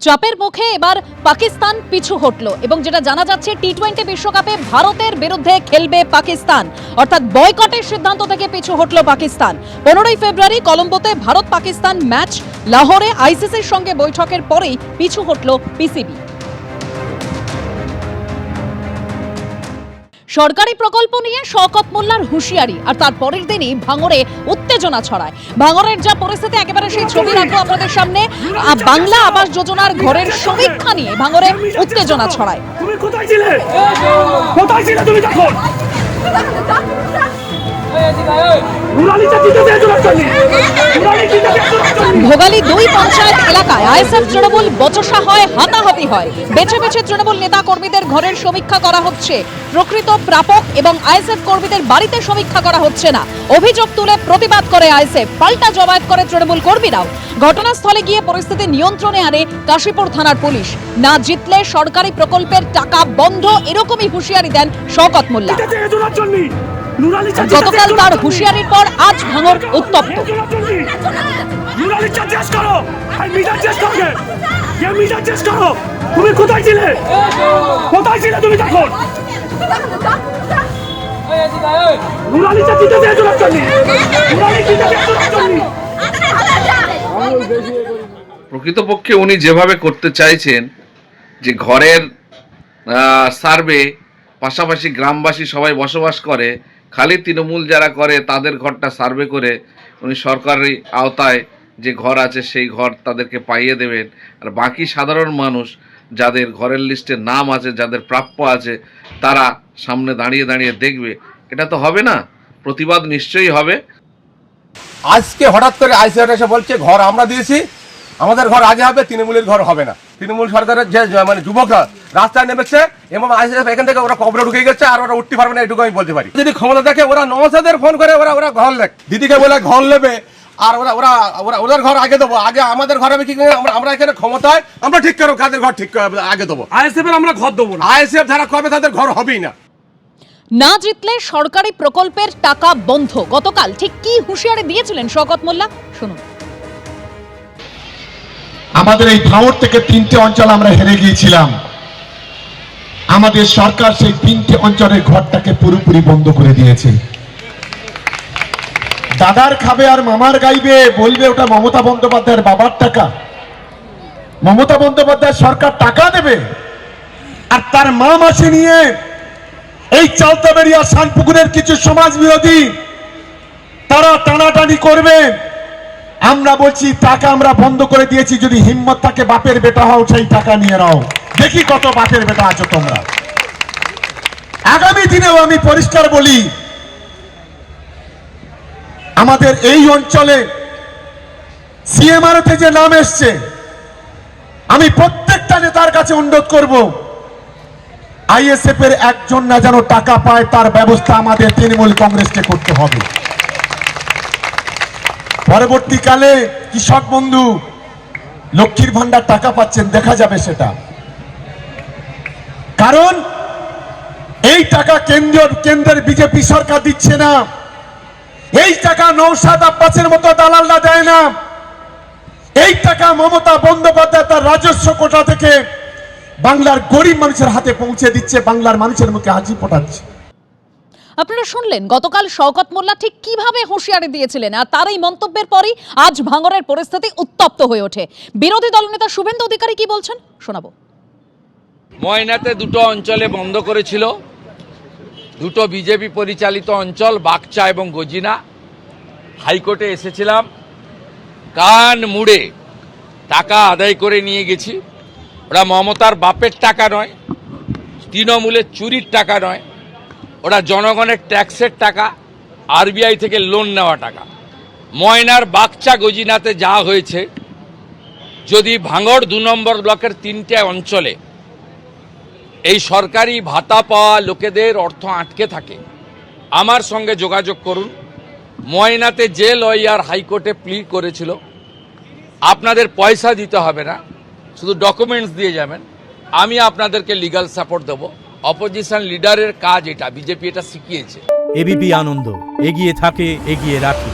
চাপের মুখে এবার পাকিস্তান পিছু হটলো এবং যেটা জানা যাচ্ছে টি-20 বিশ্বকাপে ভারতের বিরুদ্ধে খেলবে পাকিস্তান, অর্থাৎ বয়কটের সিদ্ধান্ত থেকে পিছু হটলো পাকিস্তান। 15ই ফেব্রুয়ারি কলম্বোতে ভারত পাকিস্তান ম্যাচ, লাহোরে আইসিসির সঙ্গে বৈঠকের পরেই পিছু হটলো পিসিবি। সরকারি প্রকল্প নিয়ে শওকত মোল্লার হুঁশিয়ারি, আর তার পরের দিনই ভাঙড়ে উত্তেজনা ছড়ায়। ভাঙড়ের যা পরিস্থিতি একেবারে সেই ছবি রাখবো আপনাদের সামনে। বাংলা আবাস যোজনার ঘরের সমীক্ষা নিয়ে ভাঙড়ে উত্তেজনা ছড়ায়। তুমি কোথায় ছিলে? কোথায় ছিলে তুমি তখন? ভোগালী 2 পঞ্চায়েত এলাকায় আইএসএফ তৃণমূল বচসা হয়, হাতাহাতি হয়। বেছে বেছে তৃণমূল নেতা কর্মীদের ঘরের সমীক্ষা করা হচ্ছে। প্রকৃত প্রাপক এবং আইএসএফ কর্মীদের বাড়িতে সমীক্ষা করা হচ্ছে না। অভিযোগ তুলে প্রতিবাদ করে আইএসএফ, পাল্টা জবাব করে তৃণমূল কর্মীরাও। ঘটনাস্থলে গিয়ে পরিস্থিতি নিয়ন্ত্রণে আনে কাশীপুর থানার পুলিশ। না জিতলে সরকারি প্রকল্পের টাকা বন্ধ, এরকমই হুঁশিয়ারি দেন শওকত মোল্লা। গতকাল তার হুঁশিয়ারির পর আজ ভাঙড় উত্তপ্ত। তুমি কোথায় ছিলে? কোথায় ছিলে তুমি তখন? প্রকৃতপক্ষে উনি যেভাবে করতে চাইছেন যে ঘরের সার্ভে, পাশাপাশি গ্রামবাসী সবাই বসবাস করে, খালি তৃণমূল যারা করে তাদের ঘরটা সার্ভে করে উনি সরকারি আওতায় যে ঘর আছে সেই ঘর তাদেরকে পাইয়ে দেবেন, আর বাকি সাধারণ মানুষ যাদের ঘরের লিস্টে নাম আছে, যাদের প্রাপ্য আছে, তারা সামনে দাঁড়িয়ে দাঁড়িয়ে দেখবে। এটা তো হবে না, প্রতিবাদ নিশ্চয়ই হবে। আজকে হঠাৎ করে আইসিআর এসে বলছে ঘর আমরা দিয়েছি, আমাদের ঘর আগে হবে, তৃণমূলের ঘর হবে না। তৃণমূল সরকারের যে মানে যুবকরা রাস্তায় নেমেছে এবং আইসিএফ এখান থেকে ওরা কবরে ঢুকে গেছে, আর ওরা উঠতে পারবে না, এটুকু আমি বলতে পারি। যদি ক্ষমতা দেখে ওরা নওশাদের ফোন করে ওরা ঘর লেখ দিদিকে বলে ঘর নেবে, আর ওদের ঘর আগে দেবো, আগে আমাদের ঘর হবে কি? আমরা এখানে ক্ষমতায় আমরা ঠিক করবো কাদের ঘর ঠিক আগে দেবো। আইএসএফ এর আমরা ঘর দেবো না। আইএসএফ যারা করবে তাদের ঘর হবেই না। না জিতলে সরকারি প্রকল্পের টাকা বন্ধ। গতকাল ঠিক কি হুঁশিয়ারি দিয়েছিলেন শওকত মোল্লা, শুনুন। আমাদের এই ভাঙড় থেকে 3টে অঞ্চল আমরা হেরে গিয়েছিলাম। আমাদের সরকার সেই 3টে অঞ্চলের ঘরটাকে পুরোপুরি বন্ধ করে দিয়েছে। দাদার খাবে আর মামার গাইবে, বলবে ওটা মমতা বন্দ্যোপাধ্যায়ের বাবার টাকা। মমতা বন্দ্যোপাধ্যায় সরকার টাকা দেবে, আর তার মা মাসি নিয়ে এই চালতাবেড়িয়া শানপুকুরের কিছু সমাজ বিরোধী তারা টানাটানি করবে। আমরা বলছি টাকা আমরা বন্ধ করে দিয়েছি, যদি হিম্মত থাকে বাপের বেটা হও, সেই টাকা নিয়ে নাও, দেখি কত বাপের বেটা আছো তোমরা। আগামী দিনেও আমি পরিষ্কার বলি, আমাদের এই অঞ্চলে সিএমআরতে যে নাম এসছে, আমি প্রত্যেকটা নেতার কাছে অনুরোধ করব, আইএসএফ এর একজন না যেন টাকা পায়, তার ব্যবস্থা আমাদের তৃণমূল কংগ্রেসকে করতে হবে। পরবর্তীকালে কৃষক বন্ধু, লক্ষ্মীর ভান্ডার টাকা পাচ্ছেন, দেখা যাবে সেটা। কারণ এই টাকা কেন্দ্রের বিজেপি সরকার দিচ্ছে না, এই টাকা নওশাদ আব্বাসের মতো দালালরা দেয় না, এই টাকা মমতা বন্দ্যোপাধ্যায় তার রাজস্ব কোটা থেকে বাংলার গরিব মানুষের হাতে পৌঁছে দিচ্ছে, বাংলার মানুষের মুখে হাসি ফোটাচ্ছে। আপনারা শুনলেন গতকাল শওকত মোল্লা ঠিক কিভাবে হুঁশিয়ারি দিয়েছিলেন, আর তার এই মন্তব্যের পরই আজ ভাঙড়ের পরিস্থিতি উত্তপ্ত হয়ে ওঠে। বিরোধী দলনেতা শুভেন্দু অধিকারী কি বলছেন শোনাবো। ময়নাতে 2টো অঞ্চলে বন্ধ করেছিল, 2টো বিজেপি পরিচালিত অঞ্চল, বাগচা এবং গজিনা। হাইকোর্টে এসেছিলাম, কান মুড়ে টাকা আদায় করে নিয়ে গেছি। ওরা মমতার বাপের টাকা নয়, তৃণমূলের চুরির টাকা নয়, ওরা জনগণের ট্যাক্সের টাকা, আরবিআই থেকে লোন নেওয়া টাকা। ময়নার বাগচা গজিনাতে যা হয়েছে, যদি ভাঙড় 2 নম্বর ব্লকের 3টে অঞ্চলে এই সরকারি ভাতা পাওয়া লোকেদের অর্থ আটকে থাকে, আমার সঙ্গে যোগাযোগ করুন। ময়নাতে যে লয়ার হাইকোর্টে প্লি করেছিল, আপনাদের পয়সা দিতে হবে না, শুধু ডকুমেন্টস দিয়ে যাবেন, আমি আপনাদেরকে লিগ্যাল সাপোর্ট দেবো। অপোজিশন লিডারের কাজ এটা, বিজেপি এটা শিখিয়েছে। এবিপি আনন্দ, এগিয়ে থাকে, এগিয়ে রাখে।